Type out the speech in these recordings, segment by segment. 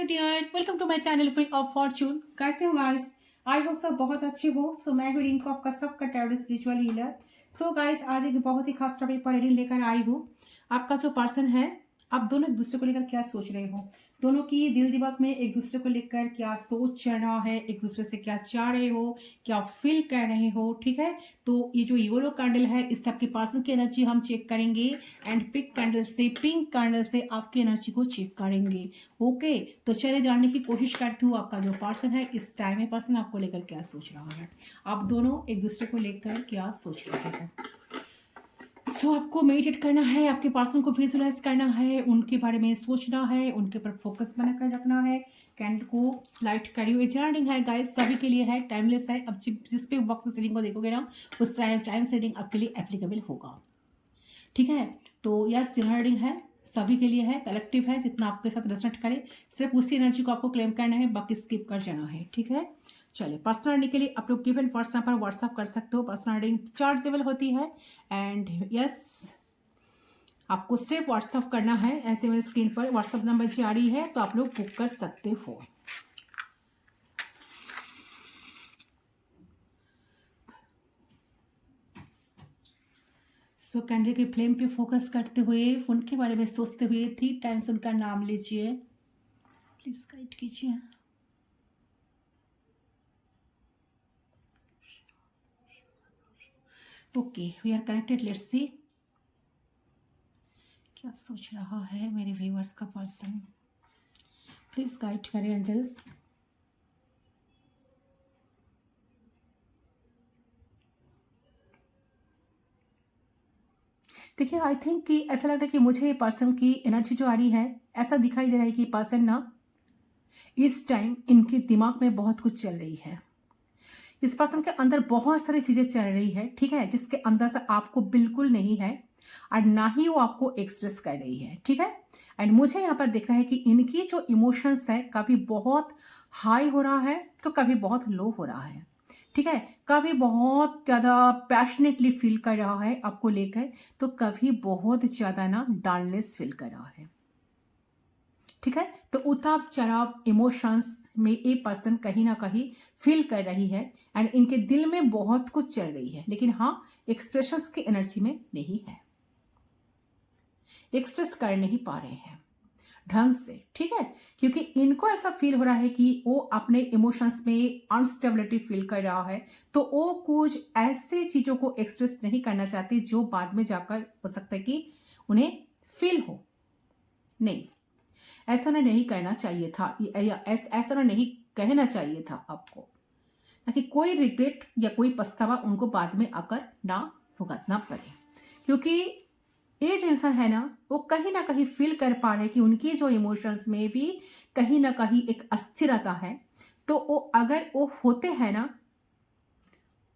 Hello dear, welcome to my channel fit of fortune. कैसे हो guys? I hope सब बहुत अच्छे हो। सो मैं हूँ रिंकू, आपका सबका tarot spiritual healer. So guys, आज एक बहुत ही खास टॉपिक पर रीडिंग लेकर आई हूँ। आपका जो पर्सन है, आप दोनों एक दूसरे को लेकर क्या सोच रहे हो, दोनों की दिल दिमाग में एक दूसरे को लेकर क्या सोच चल रहा है, एक दूसरे से क्या चाह रहे हो, क्या फील कर रहे हो। ठीक है, तो ये जो येलो कैंडल है, इस सबके पर्सन की एनर्जी हम चेक करेंगे एंड पिंक कैंडल से आपकी एनर्जी को चेक करेंगे। ओके, तो चले जानने की कोशिश करती हूँ आपका जो पर्सन है इस टाइम में, पर्सन आपको लेकर क्या सोच रहा है, आप दोनों एक दूसरे को लेकर क्या सोच रहे हो। सो आपको मेडिटेट करना है, आपके पर्सन को विजुअलाइज करना है, उनके बारे में सोचना है, उनके ऊपर फोकस बनाकर रखना है। कैंडल को लाइट करी हुई जर्निंग है गाइस, सभी के लिए है, टाइमलेस है। अब जिस पे वक्त सेटिंग को देखोगे ना, उस टाइम सेटिंग आपके लिए एप्लीकेबल होगा। ठीक है, तो यस जर्निंग है, सभी के लिए है, कलेक्टिव है, जितना आपके साथ रेजोनेट करे सिर्फ उसी एनर्जी को आपको क्लेम करना है, बाकी स्किप कर जाना है। ठीक है, चलिए पर्सनल रीडिंग के लिए आप लोग गिवन पर्सन पर व्हाट्सअप कर सकते हो। पर्सनल रीडिंग चार्जेबल होती है एंड यस, आपको सिर्फ व्हाट्सअप करना है। ऐसे मेरे स्क्रीन पर व्हाट्सअप नंबर जारी है, तो आप लोग बुक कर सकते हो। सो कैंडल के फ्लेम पे फोकस करते हुए, उनके बारे में सोचते हुए 3 टाइम्स उनका नाम लीजिए। प्लीज गाइड कीजिए। Okay, we are connected, let's see क्या सोच रहा है मेरे व्यूअर्स का पर्सन। प्लीज गाइड करें एंजल्स। देखिए, आई थिंक कि ऐसा लग रहा है कि मुझे पर्सन की एनर्जी जो आ रही है, ऐसा दिखाई दे रहा है कि पर्सन ना इस टाइम इनके दिमाग में बहुत कुछ चल रही है। इस पर्सन के अंदर बहुत सारी चीजें चल रही है, ठीक है, जिसके अंदर से आपको बिल्कुल नहीं है और ना ही वो आपको एक्सप्रेस कर रही है। ठीक है, एंड मुझे यहाँ पर दिख रहा है कि इनकी जो इमोशंस है, कभी बहुत हाई हो रहा है तो कभी बहुत लो हो रहा है। ठीक है, कभी बहुत ज़्यादा पैशनेटली फील कर रहा है आपको लेकर, तो कभी बहुत ज़्यादा ना डालनेस फील कर रहा है। ठीक है, तो उतार चढ़ाव इमोशंस में ये पर्सन कहीं ना कहीं फील कर रही है एंड इनके दिल में बहुत कुछ चल रही है, लेकिन हाँ, एक्सप्रेशंस की एनर्जी में नहीं है, एक्सप्रेस कर नहीं पा रहे हैं ढंग से। ठीक है, क्योंकि इनको ऐसा फील हो रहा है कि वो अपने इमोशंस में अनस्टेबिलिटी फील कर रहा है, तो वो कुछ ऐसे चीजों को एक्सप्रेस नहीं करना चाहते जो बाद में जाकर हो सकता है कि उन्हें फील हो। नहीं, ऐसा ना नहीं करना चाहिए था, या ऐसा ना नहीं कहना चाहिए था आपको, ताकि कोई रिग्रेट या कोई पछतावा उनको बाद में आकर ना भुगतना पड़े। क्योंकि ये जो इंसान है ना, वो कहीं ना कहीं फील कर पा रहे कि उनकी जो इमोशंस में भी कहीं ना कहीं एक अस्थिरता है। तो वो अगर वो होते हैं ना,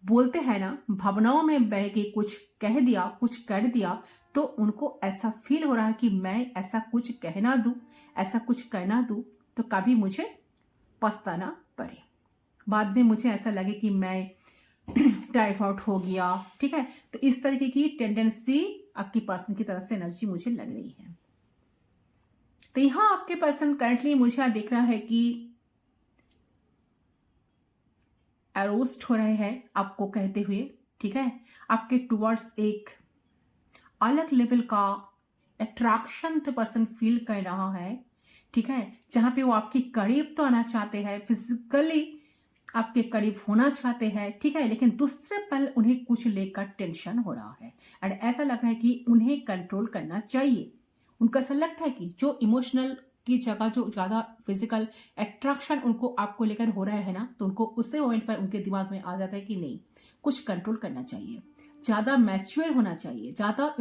बोलते हैं ना, भावनाओं में बह के कुछ कह दिया, कुछ कर दिया, तो उनको ऐसा फील हो रहा है कि मैं ऐसा कुछ कहना दूं, ऐसा कुछ करना दूं, तो कभी मुझे पछताना पड़े, बाद में मुझे ऐसा लगे कि मैं टाइफाइड हो गया। ठीक है, तो इस तरीके की टेंडेंसी आपकी पर्सन की तरफ से एनर्जी मुझे लग रही है। तो यहां आपके पर्सन करंटली मुझे यहां देख रहा है कि अरोस्ट हो रहे हैं आपको कहते हुए। ठीक है, आपके टुवर्ड्स एक अलग लेवल का अट्रैक्शन तो पर्सन फील कर रहा है। ठीक है, जहां पे वो आपके करीब तो आना चाहते हैं, फिजिकली आपके करीब होना चाहते हैं। ठीक है, लेकिन दूसरे पल उन्हें कुछ लेकर टेंशन हो रहा है एंड ऐसा लग रहा है कि उन्हें कंट्रोल करना चाहिए। उनको ऐसा लगता है कि जो इमोशनल की जगह जो ज्यादा फिजिकल अट्रैक्शन उनको आपको लेकर हो रहा है ना, तो उनको उसी मोमेंट पर उनके दिमाग में आ जाता है कि नहीं, कुछ कंट्रोल करना चाहिए, ज्यादा मैच्योर होना चाहिए, ज्यादा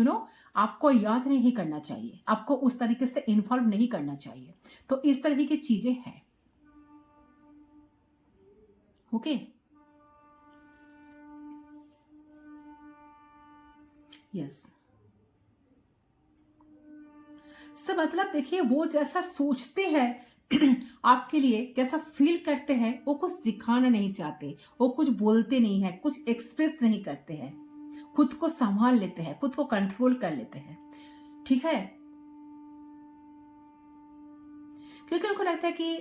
आपको याद नहीं करना चाहिए, आपको उस तरीके से इन्वॉल्व नहीं करना चाहिए। तो इस तरह की चीजें हैं। ओके, यस, सब मतलब देखिए, वो जैसा सोचते हैं आपके लिए, जैसा फील करते हैं, वो कुछ दिखाना नहीं चाहते, वो कुछ बोलते नहीं है, कुछ एक्सप्रेस नहीं करते हैं, खुद को संभाल लेते हैं, खुद को कंट्रोल कर लेते हैं। ठीक है, क्योंकि उनको लगता है कि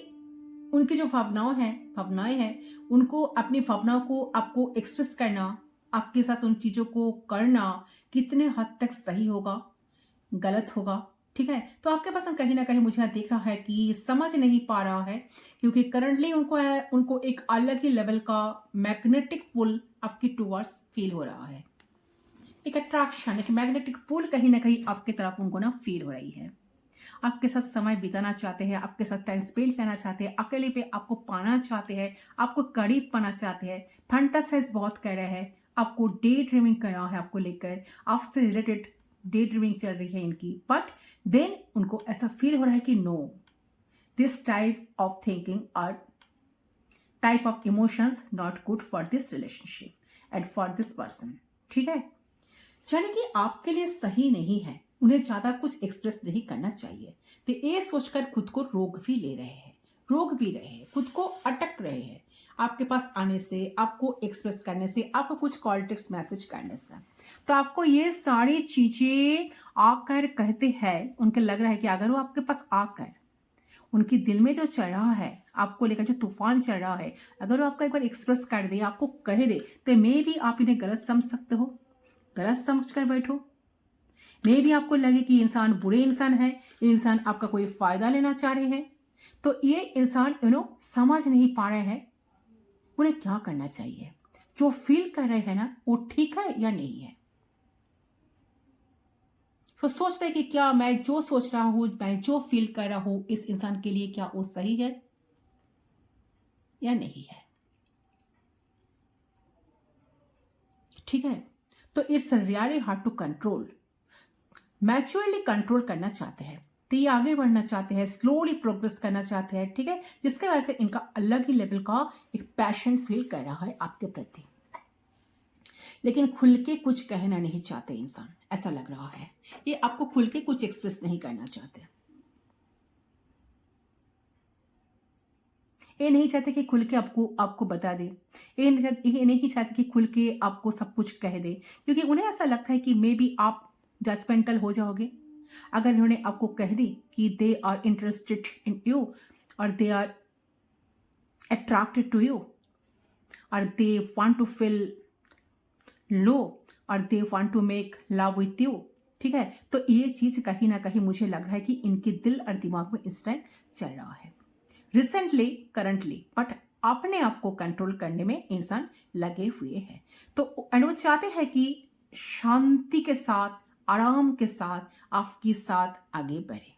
उनकी जो भावनाएं हैं, उनको अपनी भावनाओं को आपको एक्सप्रेस करना, आपके साथ उन चीज़ों को करना कितने हद तक सही होगा, गलत होगा। ठीक है, तो आपके पास कहीं ना कहीं मुझे यहाँ दिख रहा है कि समझ नहीं पा रहा है, क्योंकि करंटली उनको एक अलग ही लेवल का मैग्नेटिक पुल आपकी टूवर्ड्स फील हो रहा है। एक अट्रैक्शन, एक मैग्नेटिक पुल कहीं ना कहीं आपकी तरफ उनको ना फील हो रही है। आपके साथ समय बिताना चाहते हैं, आपके साथ टाइम स्पेंड करना चाहते हैं, अकेले पे आपको पाना चाहते हैं, आपको करीब पाना चाहते हैं, फंटासाइज बहुत कर रहे हैं, आपको डे ड्रीमिंग करना है, आपको लेकर आपसे रिलेटेड डे ड्रीमिंग चल रही है इनकी। बट देन उनको ऐसा फील हो रहा है कि no, this type of thinking और type of emotions not good for this relationship and for this person. ठीक है, यानी कि आपके लिए सही नहीं है, उन्हें ज्यादा कुछ एक्सप्रेस नहीं करना चाहिए। तो ये सोचकर खुद को रोक भी ले रहे हैं, रोक भी रहे हैं, खुद को अटक रहे हैं आपके पास आने से, आपको एक्सप्रेस करने से, आपको कुछ कॉल टेक्स्ट मैसेज करने से। तो आपको ये सारी चीजें आकर कहते हैं, उनके लग रहा है कि अगर वो आपके पास आकर उनकी दिल में जो चल रहा है, आपको लेकर जो तूफान चल रहा है, अगर वो आपका एक बार एक्सप्रेस कर दे, आपको कह दे, तो मे भी आप इन्हें गलत समझ सकते हो, गलत समझ कर बैठो। मे भी आपको लगे कि इंसान बुरे इंसान है, ये इंसान आपका कोई फायदा लेना चाह रहे हैं। तो ये इंसान समझ नहीं पा रहे हैं उन्हें क्या करना चाहिए, जो फील कर रहे हैं ना वो ठीक है या नहीं है। तो सोच रहे कि क्या मैं जो सोच रहा हूं, मैं जो फील कर रहा हूं इस इंसान के लिए, क्या वो सही है या नहीं है। ठीक है, तो it's really hard to control, maturely control करना चाहते हैं, तो ये आगे बढ़ना चाहते हैं, स्लोली प्रोग्रेस करना चाहते हैं। ठीक है, जिसके वजह से इनका अलग ही लेवल का एक पैशन फील कर रहा है आपके प्रति, लेकिन खुल के कुछ कहना नहीं चाहते इंसान, ऐसा लग रहा है। ये आपको खुल के कुछ एक्सप्रेस नहीं करना चाहते, ये नहीं चाहते कि खुल के आपको बता दे, ये नहीं चाहते कि खुल के आपको सब कुछ कह दे, क्योंकि उन्हें ऐसा लगता है कि मे बी आप जजमेंटल हो जाओगे अगर उन्होंने आपको कह दी कि they are interested in you, और they are attracted to you, और they want to feel low, और they want to make love with you. ठीक है, तो ये चीज कहीं ना कहीं मुझे लग रहा है कि इनके दिल और दिमाग में इस टाइम चल रहा है, रिसेंटली, करंटली। बट अपने आप को कंट्रोल करने में इंसान लगे हुए हैं। तो एंड वो चाहते हैं कि शांति के साथ, आराम के साथ आपके साथ आगे बढ़े,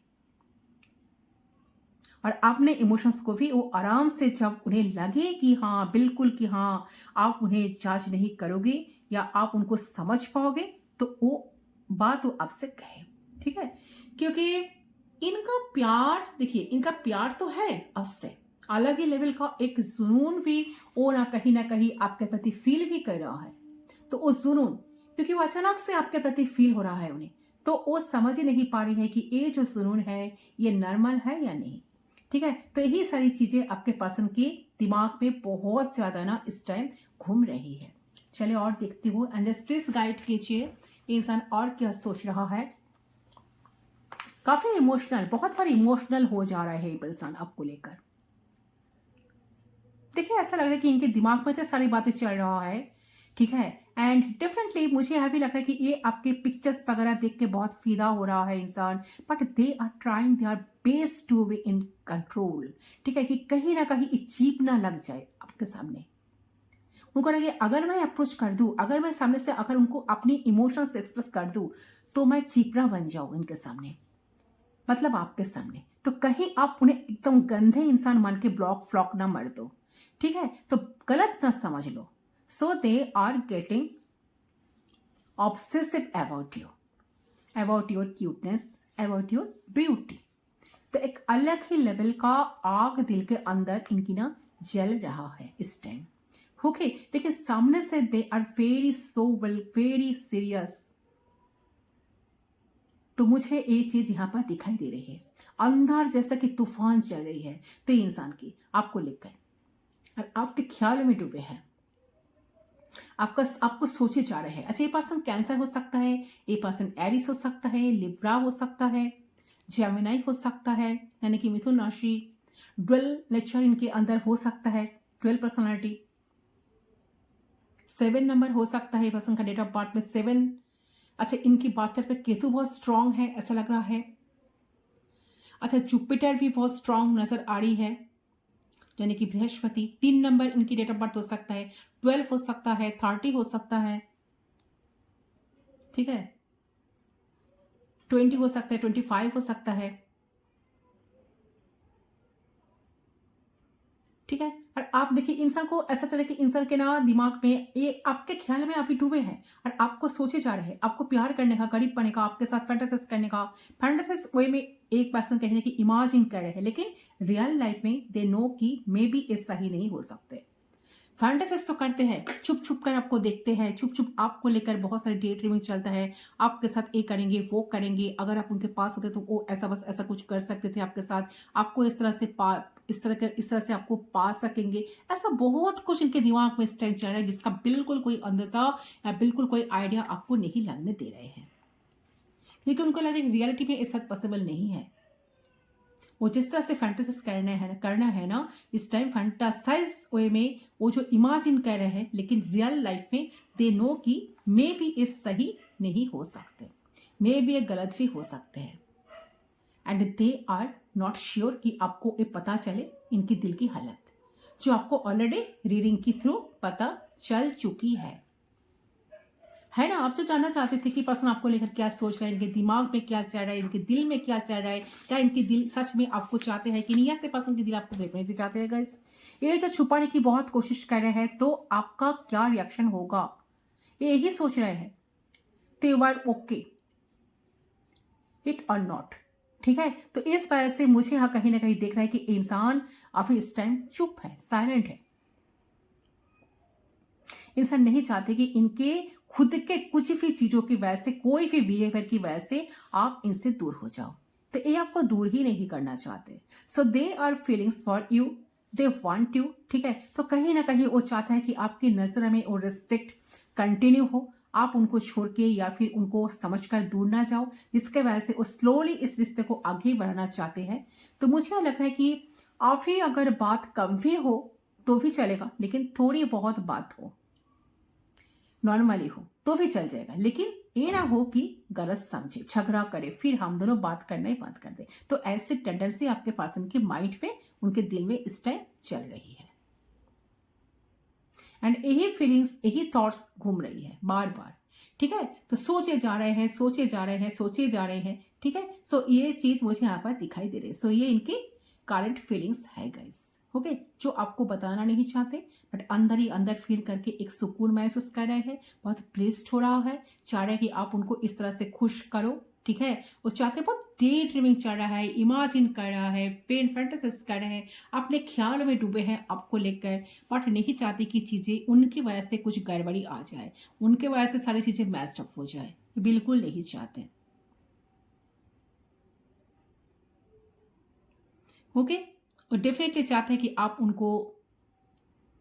और अपने इमोशंस को भी वो आराम से, जब उन्हें लगे कि हाँ बिल्कुल, कि हाँ आप उन्हें जज नहीं करोगे या आप उनको समझ पाओगे, तो वो बात वो आपसे कहे। ठीक है, क्योंकि इनका प्यार, देखिए इनका प्यार तो है आपसे, अलग ही लेवल का एक जुनून भी वो ना कहीं आपके प्रति फील भी कर रहा है। तो वो जुनून, क्योंकि वो अचानक से आपके प्रति फील हो रहा है उन्हें, तो वो समझ ही नहीं पा रही है कि ये जो जुनून है ये नॉर्मल है या नहीं। ठीक है, तो यही सारी चीजें आपके पर्सन के दिमाग में बहुत ज्यादा ना इस टाइम घूम रही है। चलिए और देखती हूँ, एंड प्लीज गाइड कीजिए इंसान और क्या सोच रहा है। काफी इमोशनल, बहुत बार इमोशनल हो जा रहा है ये इंसान आपको लेकर। देखिए ऐसा लग रहा है कि इनके दिमाग में इतनी सारी बातें चल रहा है। ठीक है, एंड डिफरेंटली मुझे यह भी लग रहा है कि ये आपके पिक्चर्स वगैरह देख के बहुत फिदा हो रहा है इंसान, but they are trying their best to be in control. ठीक है, कि कहीं ना कहीं ये चीप ना लग जाए आपके सामने। उनको लगे अगर मैं अप्रोच कर दूं, अगर मैं सामने से अगर उनको अपनी इमोशंस एक्सप्रेस कर दूं, तो मैं चीपरा बन जाऊं इनके सामने, मतलब आपके सामने। तो कहीं आप उन्हें एकदम गंदे इंसान मान के ब्लॉक फ्लॉक ना मर दो। ठीक है, तो गलत ना समझ लो। So they are getting obsessive about you, about your cuteness, about your beauty. तो एक अलग ही लेवल का आग दिल के अंदर इनकी ना जल रहा है इस टाइम। ओके, देखिए सामने से they are very so well, very serious. तो मुझे ये चीज यहाँ पर दिखाई दे रही है, अंधार जैसा कि तूफान चल रही है तो इंसान की आपको लेकर, और आपके ख्याल में डूबे हैं, आपको सोचे जा रहे हैं। अच्छा, ये पर्सन कैंसर हो सकता है, ये पर्सन एरिस हो सकता है, लिब्रा हो सकता है, जेमिनाई हो सकता है, यानी कि मिथुन राशि। ड्वेल नेचर इनके अंदर हो सकता है, ड्वेल पर्सनालिटी। 7 नंबर हो सकता है पर्सन का डेट ऑफ बर्थ में 7। अच्छा, इनकी बात पे केतु बहुत स्ट्रांग है ऐसा लग रहा है। अच्छा, जुपिटर भी बहुत स्ट्रांग नजर आ रही है, यानी कि बृहस्पति। 3 नंबर इनकी डेट ऑफ बर्थ हो सकता है, 12 हो सकता है, 30 हो सकता है, ठीक है, 20 हो सकता है, 25 हो सकता है, ठीक है। और आप देखिए इंसान को ऐसा चले कि इंसान के ना दिमाग में ये आपके ख्याल में अभी डूबे हैं और आपको सोचे जा रहे हैं, आपको प्यार करने का, करीब पड़ने का, आपके साथ फैंटेसिस करने का। फैंटेसिस वे में एक पर्सन कहने की इमेजिन कर रहे हैं, लेकिन रियल लाइफ में दे नो कि मे बी ये सही नहीं हो सकते। फैंटेसिस तो करते हैं, छुप छुप कर आपको देखते हैं, छुप छुप आपको लेकर बहुत सारे डे ड्रीमिंग चलता है, आपके साथ ये करेंगे वो करेंगे, अगर आप उनके पास होते तो वो ऐसा बस ऐसा कुछ कर सकते थे आपके साथ, आपको इस तरह से इस तरह से आपको पा सकेंगे। ऐसा बहुत कुछ इनके दिमाग में इस टाइम चल रहा है जिसका बिल्कुल कोई अंदाजा या बिल्कुल कोई आइडिया आपको नहीं लगने दे रहे हैं, क्योंकि उनको लग रहा है रियलिटी में ये सब पॉसिबल नहीं है। वो जिस तरह से फैंटेसाइज करना है ना इस टाइम, फैंटासाइज वे में वो जो इमेजिन कर रहे हैं, लेकिन रियल लाइफ में दे नो कि मे भी ये सही नहीं हो सकते, मे भी ये गलत भी हो सकते हैं। And they are not sure कि आपको ये पता चले इनकी दिल की हालत, जो आपको ऑलरेडी रीडिंग के थ्रू पता चल चुकी है ना। आप जो जानना चाहते थे कि पर्सन आपको लेकर क्या सोच रहा है, इनके दिमाग में क्या चल रहा है, इनके दिल में क्या चल रहा है, क्या इनके दिल सच में आपको चाहते हैं कि नहीं, ऐसे पर्सन के दिल आपको डेफिनेटली चाहते हैं गाइस। ये जो छुपाने की बहुत कोशिश कर रहे हैं तो आपका क्या रिएक्शन होगा, ये यही सोच रहे हैं। तो यू आर ओके इट और नॉट, ठीक है। तो इस वजह से मुझे यहाँ कहीं ना कहीं देख रहा है कि इंसान अभी इस टाइम चुप है, साइलेंट है। इंसान नहीं चाहते कि इनके खुद के कुछ भी चीजों की वजह से, कोई भी बिहेवियर की वजह से आप इनसे दूर हो जाओ, तो ये आपको दूर ही नहीं करना चाहते। So they are feelings for you, they want you, ठीक है। तो कहीं ना कहीं वो चाहता है कि आपकी नजर में वो रिस्पेक्ट कंटिन्यू हो, आप उनको छोड़ के या फिर उनको समझकर दूर ना जाओ, जिसके वजह से वो स्लोली इस रिश्ते को आगे बढ़ाना चाहते हैं। तो मुझे लग रहा है कि आप ही अगर बात कम भी हो तो भी चलेगा, लेकिन थोड़ी बहुत बात हो, नॉर्मली हो तो भी चल जाएगा, लेकिन ये ना हो कि गलत समझे, झगड़ा करे, फिर हम दोनों बात करना ही बंद कर दे। तो ऐसी टेंडेंसी आपके पर्सन के माइंड पे, उनके दिल में इस टाइम चल रही है, एंड यही फीलिंग्स, यही थॉट्स घूम रही है बार बार, ठीक है। तो सोचे जा रहे हैं, सोचे जा रहे हैं, सोचे जा रहे हैं, ठीक है। सो ये चीज मुझे यहाँ पर दिखाई दे रही है। सो ये इनकी करंट फीलिंग्स है गाइस, ओके, जो आपको बताना नहीं चाहते, बट अंदर ही अंदर फील करके एक सुकून महसूस कर रहे हैं, बहुत प्लीज्ड हो रहा है, चाह रहे हैं कि आप उनको इस तरह से खुश करो, ठीक है। वो चाहते बहुत डे ड्रीमिंग चल रहा है, इमेजिन कर रहा है, पेन फैंटेसिस कर रहे हैं, अपने ख्याल में डूबे हैं आपको लेकर, बट नहीं चाहते कि चीजें उनकी वजह से कुछ गड़बड़ी आ जाए, उनके वजह से सारी चीजें मैस्ड अप हो जाए, बिल्कुल नहीं चाहते, ओके। और डेफिनेटली चाहते हैं कि आप उनको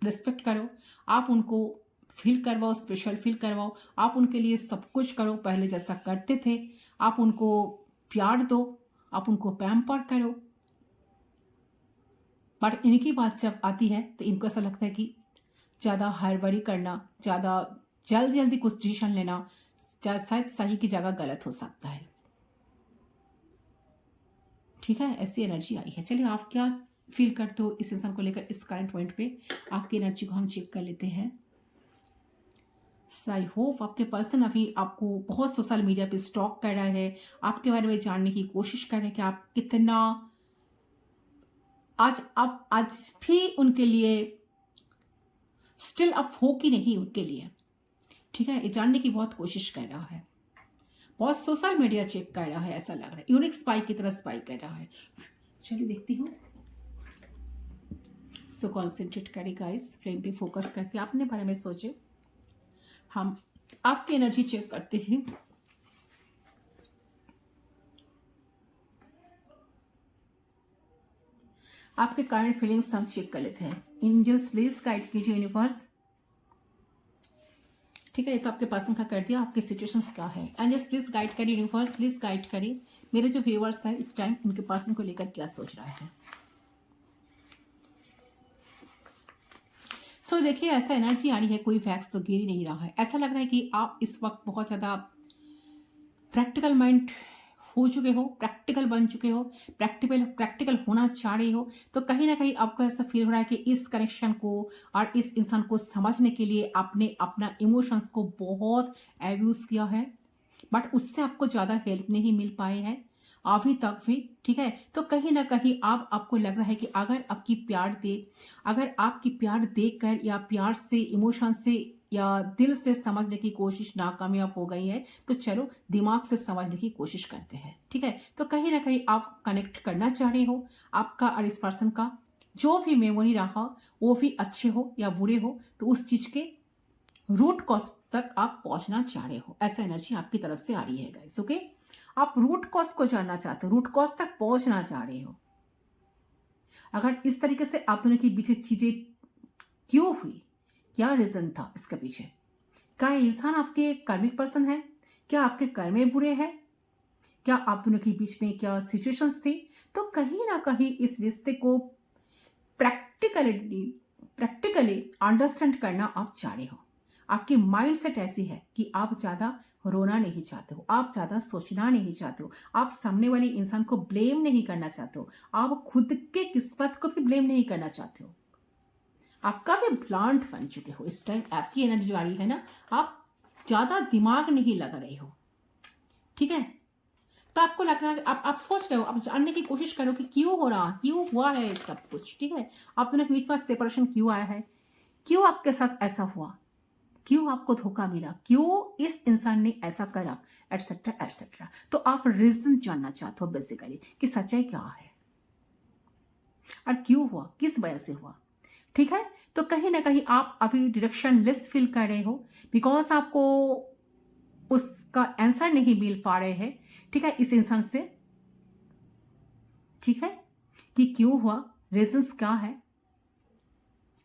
रिस्पेक्ट करो, आप उनको फील करवाओ, स्पेशल फील करवाओ, आप उनके लिए सब कुछ करो पहले जैसा करते थे, आप उनको प्यार दो, आप उनको पैम्पर करो। बट इनकी बात जब आती है तो इनको ऐसा लगता है कि ज़्यादा हड़बड़ी करना, ज़्यादा जल्दी जल्दी कुछ डिसीजन लेना शायद सही की जगह गलत हो सकता है, ठीक है। ऐसी एनर्जी आई है। चलिए आप क्या फील करते हो इस इंसान को लेकर इस करंट पॉइंट पे, आपकी एनर्जी को हम चेक कर लेते हैं। आई होप आपके पर्सन अभी आपको बहुत सोशल मीडिया पे स्टॉक कर रहा है, आपके बारे में जानने की कोशिश कर रहे हैं कि आप कितना आज भी उनके लिए स्टिल अप हो कि नहीं उनके लिए, ठीक है। ये जानने की बहुत कोशिश कर रहा है, बहुत सोशल मीडिया चेक कर रहा है, ऐसा लग रहा है यूनिक स्पाई की तरह स्पाई कर रहा है। चलिए देखती हूँ। सो कॉन्सेंट्रेट करिए गाइस, फ्लेम पे फोकस करके अपने बारे में सोचे, हम आपकी एनर्जी चेक करते हैं। आपके करंट फीलिंग्स हम चेक कर लेते हैं। एंजल्स प्लीज गाइड कीजिए यूनिवर्स। ठीक है, ये तो आपके पर्सन का कर दिया। आपकी सिचुएशंस क्या है? एंजल्स प्लीज गाइड करिए, यूनिवर्स प्लीज गाइड करिए मेरे जो व्यूअर्स हैं इस टाइम उनके पर्सन को लेकर क्या सोच रहा है। सो देखिए, ऐसा एनर्जी आ रही है, कोई फैक्स तो गिर ही नहीं रहा है। ऐसा लग रहा है कि आप इस वक्त बहुत ज़्यादा प्रैक्टिकल माइंड हो चुके हो, प्रैक्टिकल बन चुके हो, प्रैक्टिकल होना चाह रहे हो। तो कहीं ना कहीं आपको ऐसा फील हो रहा है कि इस कनेक्शन को और इस इंसान को समझने के लिए आपने अपना इमोशंस को बहुत एब्यूज किया है, बट उससे आपको ज़्यादा हेल्प नहीं मिल पाए हैं अभी तक भी। ठीक है, तो कहीं ना कहीं आपको लग रहा है कि अगर आपकी प्यार देखकर या प्यार से, इमोशन से या दिल से समझने की कोशिश नाकामयाब हो गई है, तो चलो दिमाग से समझने की कोशिश करते हैं। ठीक है, तो कहीं ना कहीं आप कनेक्ट करना चाह रहे हो। आपका और इस पर्सन का जो भी मेमोरी रहा वो भी अच्छे हो या बुरे हो, तो उस चीज के रूट कॉज तक आप पहुंचना चाह रहे हो। ऐसा एनर्जी आपकी तरफ से आ रही है गाइस। ओके, आप रूट कॉज को जानना चाहते हो, रूट कॉज तक पहुंचना चाह रहे हो। अगर इस तरीके से आप दोनों के पीछे चीजें क्यों हुई, क्या रीजन था इसके पीछे? क्या ये इंसान आपके कर्मिक पर्सन है? क्या आपके कर्म बुरे हैं? क्या आप दोनों के बीच में क्या सिचुएशंस थी? तो कहीं ना कहीं इस रिश्ते को प्रैक्टिकली अंडरस्टैंड करना आप चाह रहे हो। आपकी माइंड सेट ऐसी है कि आप ज्यादा रोना नहीं चाहते हो, आप ज्यादा सोचना नहीं चाहते हो, आप सामने वाले इंसान को ब्लेम नहीं करना चाहते हो, आप खुद के किस्मत को भी ब्लेम नहीं करना चाहते हो। आप काफी ब्लांट बन चुके हो इस टाइम। आपकी एनर्जी जो आ रही है ना, आप ज्यादा दिमाग नहीं लगा रहे हो। ठीक है, तो आपको लग रहा है, आप सोच रहे हो, आप जानने की कोशिश करो कि क्यों हो रहा, क्यों हुआ है सब कुछ। ठीक है, आप दोनों के बीच में सेपरेशन क्यों आया है, क्यों आपके साथ ऐसा हुआ, क्यों आपको धोखा मिला, क्यों इस इंसान ने ऐसा करा, एटसेट्रा एटसेट्रा। तो आप रीजन जानना चाहते हो बेसिकली कि सच्चाई क्या है और क्यों हुआ, किस वजह से हुआ। ठीक है, तो कहीं ना कहीं आप अभी डिरेक्शन लेस फील कर रहे हो, बिकॉज आपको उसका आंसर नहीं मिल पा रहे हैं। ठीक है, इस इंसान से। ठीक है, कि क्यों हुआ, रीजंस क्या है,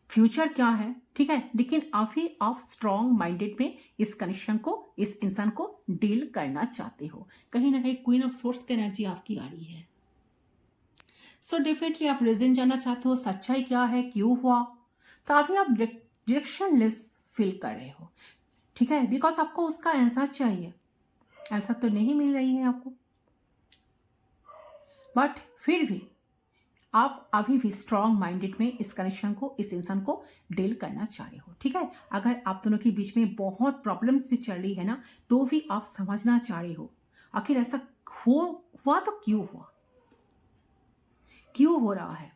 फ्यूचर क्या है। ठीक है, लेकिन अभी आप स्ट्रॉन्ग माइंडेड में इस कनेक्शन को, इस इंसान को डील करना चाहते हो। कहीं ना कहीं क्वीन ऑफ सोर्स की एनर्जी आपकी आ रही है। सो डेफिनेटली आप रीजन जानना चाहते हो, सच्चाई क्या है, क्यों हुआ। तो अभी आप डायरेक्शन लेस फील कर रहे हो। ठीक है, बिकॉज आपको उसका आंसर चाहिए, आंसर तो नहीं मिल रही है आपको, बट फिर भी आप अभी भी स्ट्रॉन्ग माइंडेड में इस कनेक्शन को, इस इंसान को डील करना चाह रहे हो। ठीक है, अगर आप दोनों के बीच में बहुत प्रॉब्लम्स भी चल रही है ना, तो भी आप समझना चाह रहे हो आखिर ऐसा हुआ तो क्यों हुआ, क्यों हो रहा है,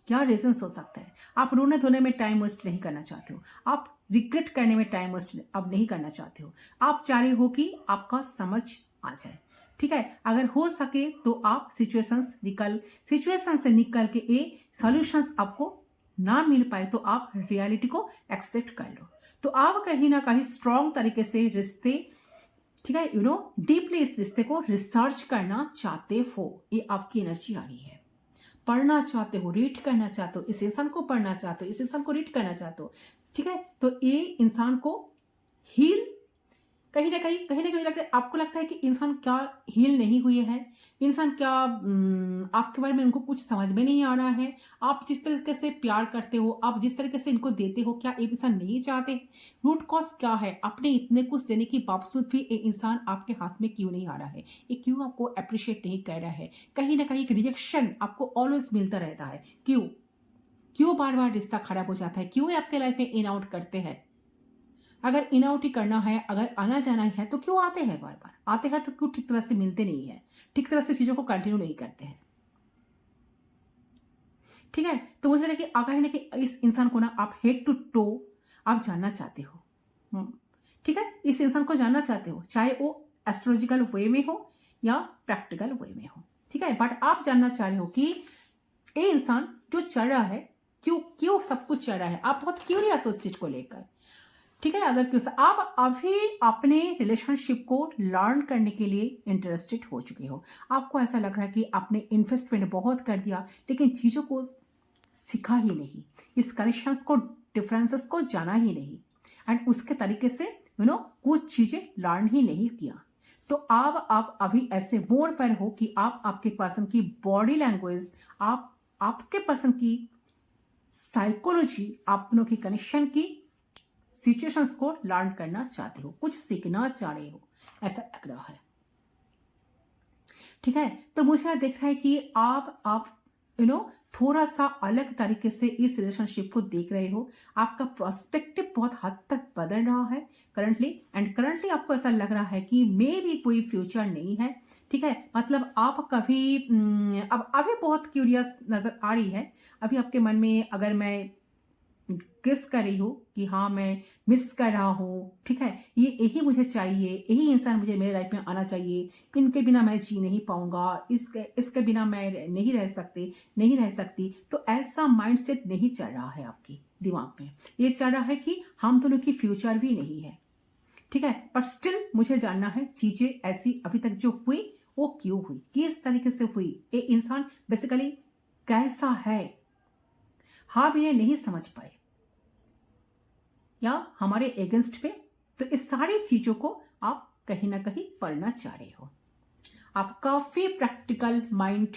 क्या रीजंस हो सकता है। आप रोने धोने में टाइम वेस्ट नहीं करना चाहते हो, आप रिग्रेट करने में टाइम वेस्ट अब नहीं करना चाहते हो। आप चाह रहे हो कि आपका समझ आ जाए। ठीक है, अगर हो सके तो आप सिचुएशन से निकल के ए सॉल्यूशंस आपको ना मिल पाए तो आप रियलिटी को एक्सेप्ट कर लो। तो आप कहीं ना कहीं स्ट्रॉन्ग तरीके से रिश्ते, ठीक है, डीपली इस रिश्ते को रिसर्च करना चाहते हो। ये आपकी एनर्जी आ रही है। पढ़ना चाहते हो, रीड करना चाहते हो, इस इंसान को पढ़ना चाहते हो, इस इंसान को रीड करना चाहते हो। ठीक है, तो ये इंसान को हील कहीं ना कहीं लगता है, आपको लगता है कि इंसान क्या हील नहीं हुए हैं, इंसान क्या आपके बारे में उनको कुछ समझ में नहीं आ रहा है। आप जिस तरीके से प्यार करते हो, आप जिस तरीके से इनको देते हो, क्या ये इंसान नहीं चाहते। रूट कॉज क्या है, आपने इतने कुछ देने के बावजूद भी ये इंसान आपके हाथ में क्यों नहीं आ रहा है, ये क्यों आपको अप्रिशिएट नहीं कर रहा है। कहीं ना कहीं एक रिजेक्शन आपको ऑलवेज मिलता रहता है। क्यों बार बार रिश्ता खराब हो जाता है, क्यों आपके लाइफ में इन आउट करते हैं। अगर इन आउट ही करना है, अगर आना जाना है, तो क्यों आते हैं, बार बार आते हैं तो क्यों ठीक तरह से मिलते नहीं है, ठीक तरह से चीजों को कंटिन्यू नहीं करते हैं। ठीक है, तो मुझे लगा कि कहीं ना कहीं इस इंसान को ना आप हेड टू टो आप जानना चाहते हो। ठीक है, इस इंसान को जानना चाहते हो, चाहे वो एस्ट्रोलॉजिकल वे में हो या प्रैक्टिकल वे में हो। ठीक है, बट आप जानना चाह रहे हो कि ये इंसान जो चल रहा है, क्यों सब कुछ चल रहा है। आप बहुत क्यूरियस हो उस चीज को लेकर। ठीक है, अगर क्यों आप अभी अपने रिलेशनशिप को लर्न करने के लिए इंटरेस्टेड हो चुके हो। आपको ऐसा लग रहा है कि आपने इन्वेस्टमेंट बहुत कर दिया लेकिन चीज़ों को सीखा ही नहीं, इस कनेक्शंस को, डिफरेंसेस को जाना ही नहीं, एंड उसके तरीके से कुछ चीजें लर्न ही नहीं किया। तो आप अभी ऐसे मोड़ पर हो कि आप आपके पर्सन की बॉडी लैंग्वेज, आप आपके पर्सन की साइकोलॉजी, आप दोनों की कनेक्शन की सिचुएशंस को लर्न करना चाहते हो, कुछ सीखना चाह रहे हो, ऐसा लग रहा है। ठीक है, तो मुझे दिख रहा है कि आप थोड़ा सा अलग तरीके से इस रिलेशनशिप को देख रहे हो। आपका प्रोस्पेक्टिव बहुत हद तक बदल रहा है करंटली, एंड करंटली आपको ऐसा लग रहा है कि मे भी कोई फ्यूचर नहीं है। ठीक है, मतलब आप कभी अब अभी बहुत क्यूरियस नजर आ रही है। अभी आपके मन में अगर मैं किस कर रही हूँ कि हाँ मैं मिस कर रहा हूँ, ठीक है, ये यही मुझे चाहिए, यही इंसान मुझे मेरे लाइफ में आना चाहिए, इनके बिना मैं जी नहीं पाऊंगा, इसके बिना मैं नहीं रह सकती। तो ऐसा माइंडसेट नहीं चल रहा है आपकी दिमाग में। ये चल रहा है कि हम दोनों की फ्यूचर भी नहीं है। ठीक है, पर स्टिल मुझे जानना है चीजें ऐसी अभी तक जो हुई वो क्यों हुई, किस तरीके से हुई, ये इंसान बेसिकली कैसा है, हम इन्हें नहीं समझ पाए या हमारे अगेंस्ट पे। तो इस सारी चीजों को आप कहीं ना कहीं पढ़ना चाह रहे हो। आप काफी प्रैक्टिकल माइंड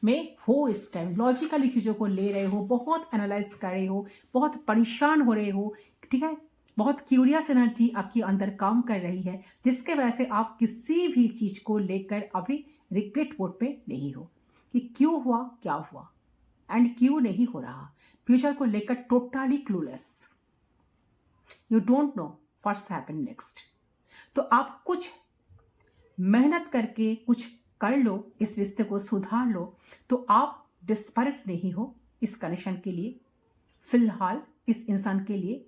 में हो इस टाइम, लॉजिकली चीजों को ले रहे हो, बहुत एनालाइज कर रहे हो, बहुत परेशान हो रहे हो। ठीक है, बहुत क्यूरियस एनर्जी आपके अंदर काम कर रही है, जिसके वजह से आप किसी भी चीज को लेकर अभी रिग्रेट मोड पे नहीं हो कि क्यों हुआ, क्या हुआ एंड क्यों नहीं हो रहा। फ्यूचर को लेकर totally clueless, you don't know what's happen next. तो आप कुछ मेहनत करके कुछ कर लो, इस रिश्ते को सुधार लो। तो आप डिस्परेट नहीं हो इस कनेक्शन के लिए, फिलहाल इस इंसान के लिए,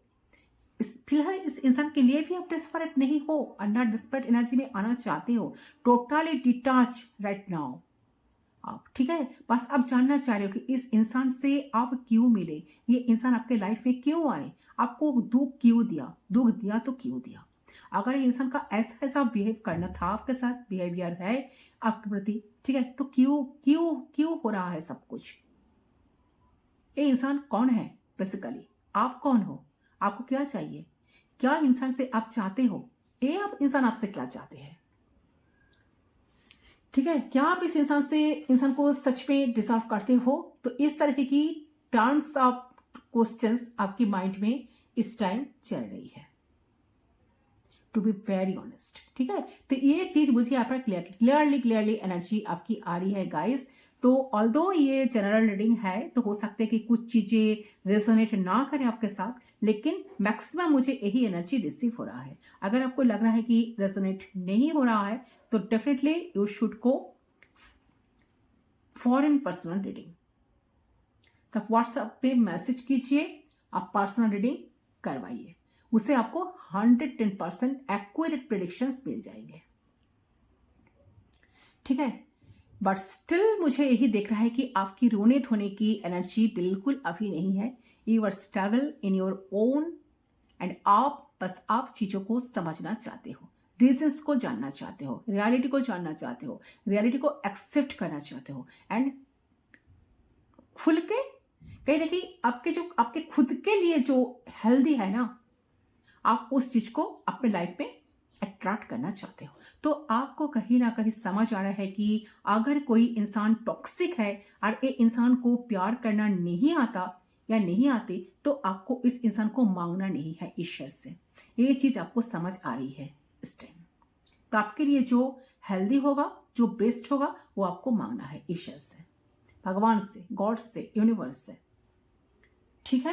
फिलहाल इस इंसान के लिए भी आप डिस्परेट नहीं हो, अंडर डिस्परेट एनर्जी में आना चाहते हो, टोटली डिटैच राइट नाउ आप। ठीक है, बस आप जानना चाह रहे हो कि इस इंसान से आप क्यों मिले, ये इंसान आपके लाइफ में क्यों आए, आपको दुख क्यों दिया, दुख दिया तो क्यों दिया। अगर ये इंसान का ऐसा ऐसा बिहेव करना था आपके साथ, बिहेवियर है आपके प्रति, ठीक है, तो क्यों क्यों क्यों हो रहा है सब कुछ। ये इंसान कौन है बेसिकली, आप कौन हो, आपको क्या चाहिए, क्या इंसान से आप चाहते हो, ये आप इंसान आपसे क्या चाहते हैं। ठीक है, क्या आप इस इंसान को सच में डिजर्व करते हो। तो इस तरह की टर्म्स ऑफ क्वेश्चंस आपकी माइंड में इस टाइम चल रही है, टू बी वेरी ऑनेस्ट। ठीक है, तो ये चीज मुझे यहाँ पर क्लियरली एनर्जी आपकी आ रही है गाइस। तो ऑल्दो ये जनरल रीडिंग है, तो हो सकता है कि कुछ चीजें रेजोनेट ना करें आपके साथ, लेकिन मैक्सिमम मुझे यही एनर्जी रिसीव हो रहा है। अगर आपको लग रहा है कि रेजोनेट नहीं हो रहा है तो definitely you should go for in personal reading. तब व्हाट्सएप पे मैसेज कीजिए, आप पर्सनल रीडिंग करवाइए, उसे आपको 110% एक्यूरेट प्रेडिक्शंस मिल जाएंगे। ठीक है, बट स्टिल मुझे यही देख रहा है कि आपकी रोने धोने की एनर्जी बिल्कुल अभी नहीं है। You are struggle in your own, and आप चीजों को समझना चाहते हो, रीजंस को जानना चाहते हो, रियलिटी को जानना चाहते हो, रियलिटी को एक्सेप्ट करना चाहते हो, एंड खुल के कहीं ना कहीं आपके खुद के लिए जो हेल्दी है ना, आप उस चीज को अपने लाइफ में अट्रैक्ट करना चाहते हो। तो आपको कहीं ना कहीं समझ आ रहा है कि अगर कोई इंसान टॉक्सिक है और ये इंसान को प्यार करना नहीं आता या नहीं आती, तो आपको इस इंसान को मांगना नहीं है ईश्वर से। ये चीज आपको समझ आ रही है इस टाइम। तो आपके लिए जो हेल्दी होगा, जो बेस्ट होगा, वो आपको मांगना है ईश्वर से, भगवान से, गॉड से, यूनिवर्स से। ठीक है,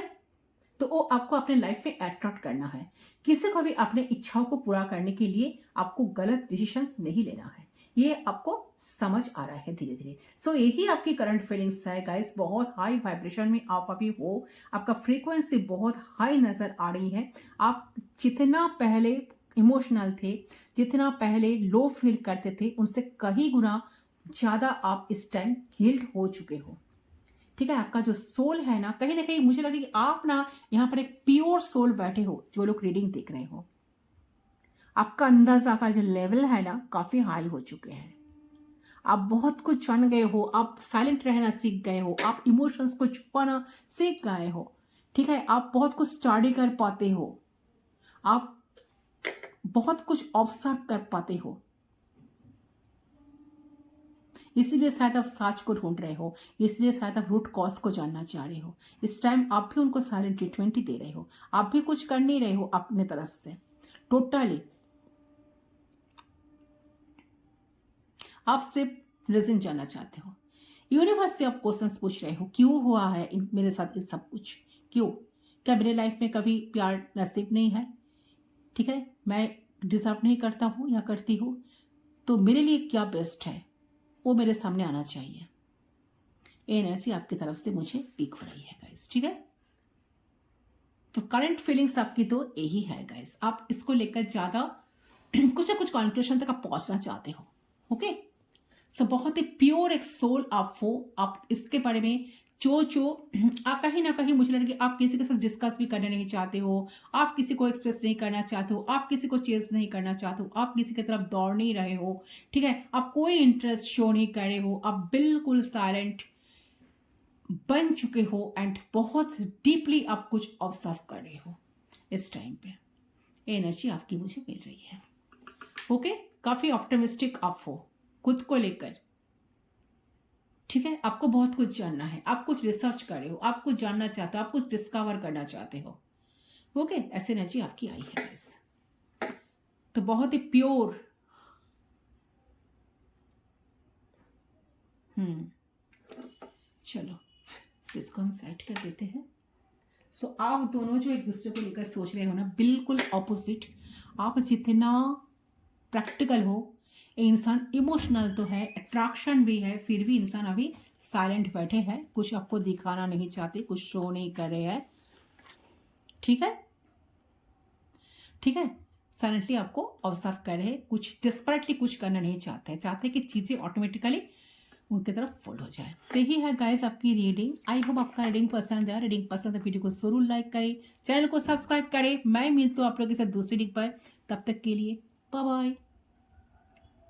तो वो आपको अपने लाइफ में अट्रैक्ट करना है। किसी को भी अपने इच्छाओं को पूरा करने के लिए आपको गलत डिसीजंस नहीं लेना है, ये आपको समझ आ रहा है धीरे धीरे। सो यही आपकी करंट फीलिंग्स है गाइस। बहुत हाई वाइब्रेशन में आप अभी हो, आपका फ्रीक्वेंसी बहुत हाई नजर आ रही है। आप जितना पहले इमोशनल थे, जितना पहले लो फील करते थे, उनसे कहीं गुना ज्यादा आप इस टाइम हील्ड हो चुके हो। ठीक है, आपका जो सोल है ना कहीं मुझे लग रहा है कि आप ना यहाँ पर एक प्योर सोल बैठे हो। जो लोग रीडिंग देख रहे हो, आपका अंदाजा का जो लेवल है ना काफी हाई हो चुके हैं। आप बहुत कुछ जान गए हो, आप साइलेंट रहना सीख गए हो, आप इमोशंस को छुपाना सीख गए हो। ठीक है, आप बहुत कुछ स्टडी कर पाते हो, आप बहुत कुछ ऑब्जर्व कर पाते हो, इसलिए शायद आप सच को ढूंढ रहे हो, इसलिए शायद आप रूट कॉज को जानना चाह रहे हो। इस टाइम आप भी उनको साइलेंट ट्रीटमेंट ही दे रहे हो, आप भी कुछ कर नहीं रहे हो अपने तरफ से, टोटली आप सिर्फ रीजन जानना चाहते हो। यूनिवर्स से आप क्वेश्चंस पूछ रहे हो, क्यों हुआ है मेरे साथ ये सब कुछ, क्यों? क्या मेरे लाइफ में कभी प्यार नसीब नहीं है? ठीक है, मैं डिजर्व नहीं करता हूँ या करती हूँ, तो मेरे लिए क्या बेस्ट है वो मेरे सामने आना चाहिए। एनर्जी आपकी तरफ से मुझे पिक हो रही है गाइस, ठीक है। तो करंट फीलिंग्स आपकी तो यही है गाइस, आप इसको लेकर ज्यादा कुछ ना कुछ कंक्लूजन तक आप पहुंचना चाहते हो। ओके, सो बहुत ही प्योर एक सोल आप हो, आप इसके बारे में जो आप कहीं ना कहीं मुझे लगे आप किसी के साथ डिस्कस भी करना नहीं चाहते हो, आप किसी को एक्सप्रेस नहीं करना चाहते हो, आप किसी को चेस नहीं करना चाहते हो, आप किसी की तरफ दौड़ नहीं रहे हो, ठीक है, आप कोई इंटरेस्ट शो नहीं कर रहे हो, आप बिल्कुल साइलेंट बन चुके हो एंड बहुत डीपली आप कुछ ऑब्जर्व कर रहे हो। इस टाइम पे एनर्जी आपकी मुझे मिल रही है। ओके, काफी ऑप्टिमिस्टिक आप हो खुद को लेकर, ठीक है, आपको बहुत कुछ जानना है, आप कुछ रिसर्च कर रहे हो, आप कुछ जानना चाहते हो, आप कुछ डिस्कवर करना चाहते हो। ओके, ऐसी एनर्जी आपकी आई है गाइस, तो बहुत ही प्योर। चलो इसको हम सेट कर देते हैं। सो आप दोनों जो एक दूसरे को लेकर सोच रहे हो ना, बिल्कुल ऑपोजिट। आप जितना प्रैक्टिकल हो, इंसान इमोशनल तो है, अट्रैक्शन भी है, फिर भी इंसान अभी साइलेंट बैठे हैं, कुछ आपको दिखाना नहीं चाहते, कुछ शो नहीं कर रहे हैं, ठीक है, ठीक है, साइलेंटली आपको ऑब्जर्व कर रहे हैं, कुछ डेस्परेटली कुछ करना नहीं चाहते, चाहते कि चीजें ऑटोमेटिकली उनकी तरफ फॉल हो जाए। तो यही है गाइस आपकी रीडिंग। आई होप आपका रीडिंग पसंद है। रीडिंग पसंद है वीडियो को जरूर लाइक करें, चैनल को सब्सक्राइब करें। मैं मिलती हूँ आप लोगों के साथ दूसरी रीडिंग पर, तब तक के लिए बाय बाय।